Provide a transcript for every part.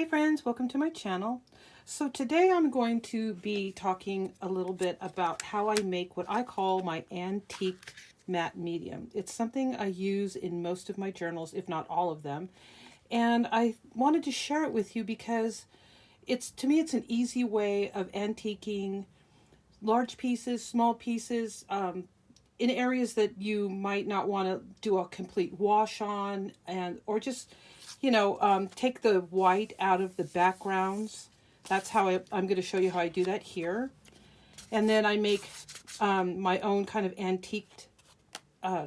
Hey friends, welcome to my channel. So today I'm going to be talking a little bit about how I make what I call my antique matte medium. It's something I use in most of my journals, if not all of them. And I wanted to share it with you because to me it's an easy way of antiquing large pieces, small pieces, in areas that you might not want to do a complete wash on, or just take the white out of the backgrounds. That's how I'm going to show you how I do that here. And then I make my own kind of antiqued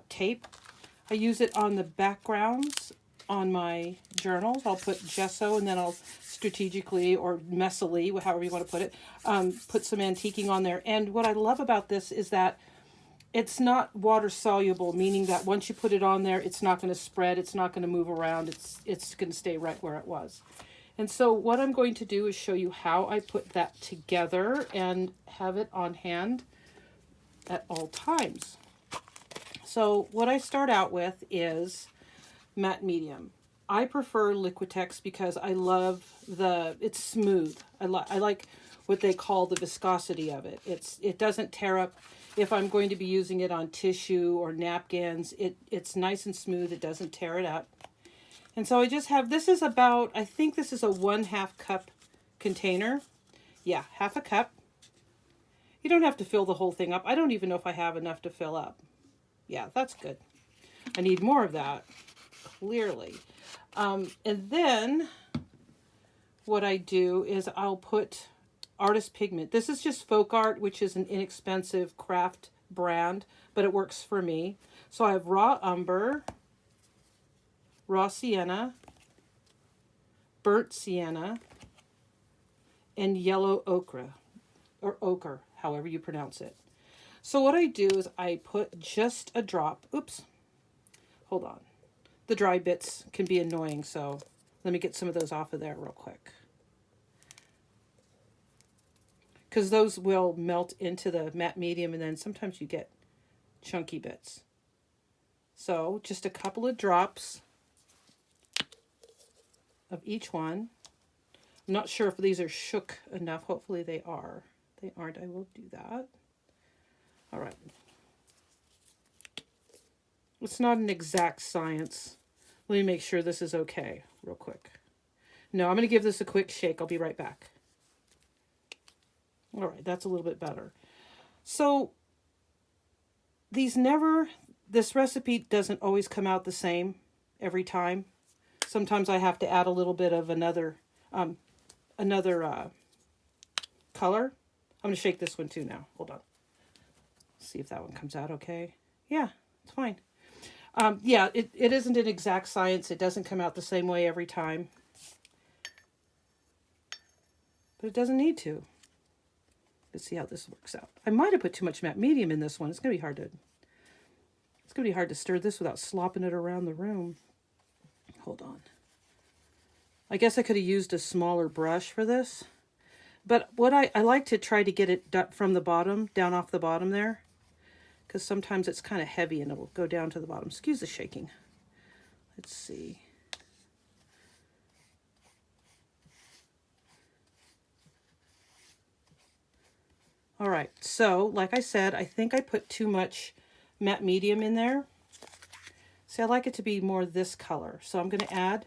tape. I use it on the backgrounds on my journals. I'll put gesso, and then I'll strategically or messily, however you want to put it, put some antiquing on there. And what I love about this is that it's not water soluble, meaning that once you put it on there, it's not going to spread, it's not going to move around, it's going to stay right where it was. And so what I'm going to do is show you how I put that together and have it on hand at all times. So what I start out with is matte medium. I prefer Liquitex because I love it's smooth. I like what they call the viscosity of it. It doesn't tear up. If I'm going to be using it on tissue or napkins, it's nice and smooth. It doesn't tear it up. And so I just have, this is about, I think this is a 1/2 cup container. Yeah, 1/2 cup. You don't have to fill the whole thing up. I don't even know if I have enough to fill up. Yeah, that's good. I need more of that, clearly. And then what I do is I'll put artist pigment. This is just FolkArt, which is an inexpensive craft brand, but it works for me. So I have raw umber, raw sienna, burnt sienna, and yellow ochre, or ochre, however you pronounce it. So what I do is I put just a drop. Oops, hold on. The dry bits can be annoying, so let me get some of those off of there real quick, because those will melt into the matte medium, and then sometimes you get chunky bits. So just a couple of drops of each one. I'm not sure if these are shook enough. Hopefully they are. If they aren't, I will do that. All right. It's not an exact science. Let me make sure this is okay real quick. No, I'm going to give this a quick shake. I'll be right back. All right, that's a little bit better. So this recipe doesn't always come out the same every time. Sometimes I have to add a little bit of another color. I'm going to shake this one too now. Hold on. See if that one comes out okay. Yeah, it's fine. Yeah, it isn't an exact science. It doesn't come out the same way every time. But it doesn't need to. Let's see how this works out. I might have put too much matte medium in this one. It's gonna be hard to stir this without slopping it around the room. Hold on. I guess I could have used a smaller brush for this. But what I like to try to get it from the bottom, down off the bottom there, because sometimes it's kind of heavy and it will go down to the bottom. Excuse the shaking. Let's see. All right, so like I said, I think I put too much matte medium in there. See, I like it to be more this color, so I'm going to add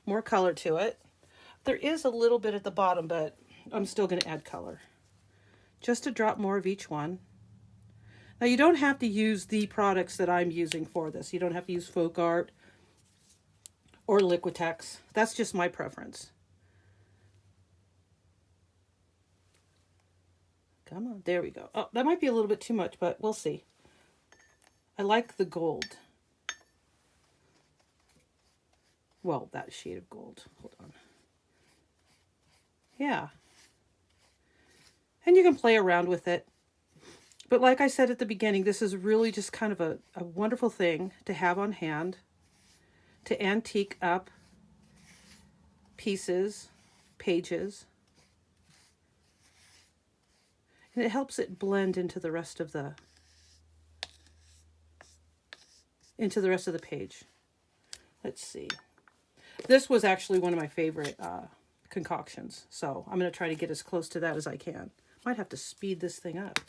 more color to it. There is a little bit at the bottom, but I'm still going to add color. Just a drop more of each one. Now, you don't have to use the products that I'm using for this. You don't have to use FolkArt or Liquitex. That's just my preference. Come on, there we go. Oh, that might be a little bit too much, but we'll see. I like the gold. Well, that shade of gold. Hold on. Yeah. And you can play around with it. But like I said at the beginning, this is really just kind of a wonderful thing to have on hand, to antique up pieces, pages. And it helps it blend into the rest of the page. Let's see. This was actually one of my favorite concoctions. So I'm going to try to get as close to that as I can. Might have to speed this thing up.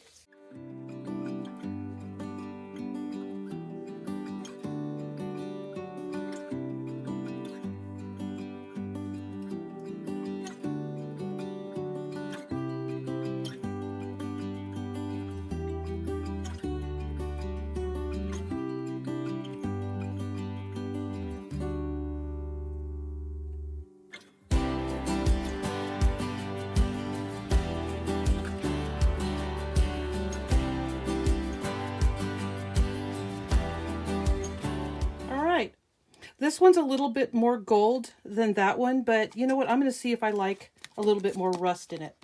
This one's a little bit more gold than that one, but you know what? I'm going to see if I like a little bit more rust in it.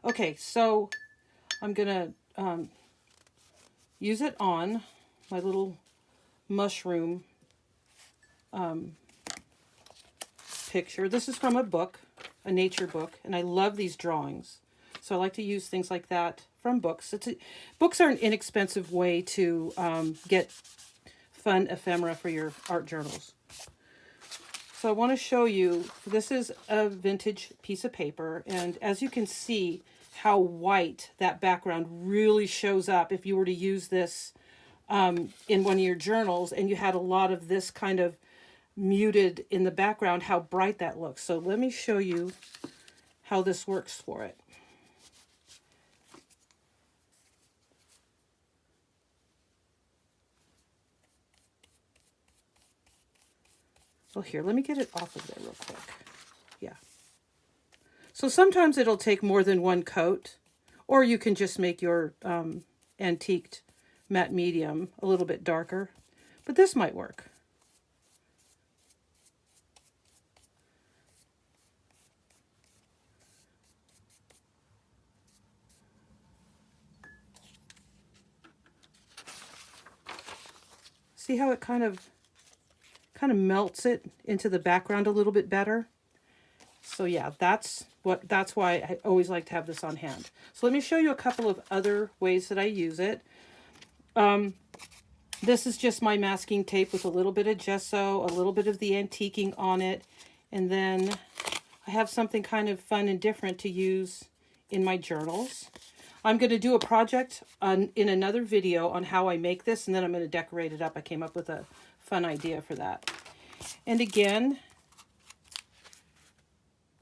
Okay, so I'm going to use it on my little mushroom picture. This is from a book, a nature book, and I love these drawings. So I like to use things like that from books. Books are an inexpensive way to get fun ephemera for your art journals. So I want to show you, this is a vintage piece of paper, and as you can see how white that background really shows up if you were to use this in one of your journals and you had a lot of this kind of muted in the background, how bright that looks. So let me show you how this works for it. Well, here, let me get it off of there real quick. Yeah. So sometimes it'll take more than one coat, or you can just make your antiqued matte medium a little bit darker, but this might work. See how it kind of melts it into the background a little bit better. So yeah, that's why I always like to have this on hand. So let me show you a couple of other ways that I use it. This is just my masking tape with a little bit of gesso, a little bit of the antiquing on it, and then I have something kind of fun and different to use in my journals. I'm going to do a project in another video on how I make this, and then I'm going to decorate it up. I came up with a fun idea for that. And again,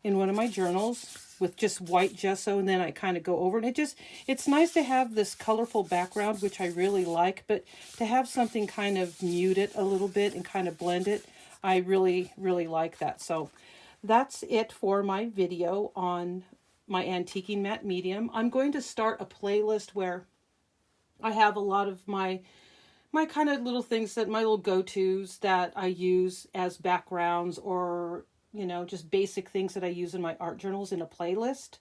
in one of my journals with just white gesso, and then I kind of go over it. It's nice to have this colorful background, which I really like, but to have something kind of mute it a little bit and kind of blend it, I really, really like that. So that's it for my video on my antiquing matte medium. I'm going to start a playlist where I have a lot of my kind of little things, that my little go-tos that I use as backgrounds, or you know, just basic things that I use in my art journals in a playlist.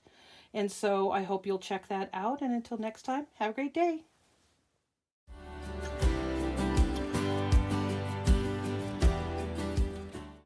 And so I hope you'll check that out. And until next time, have a great day.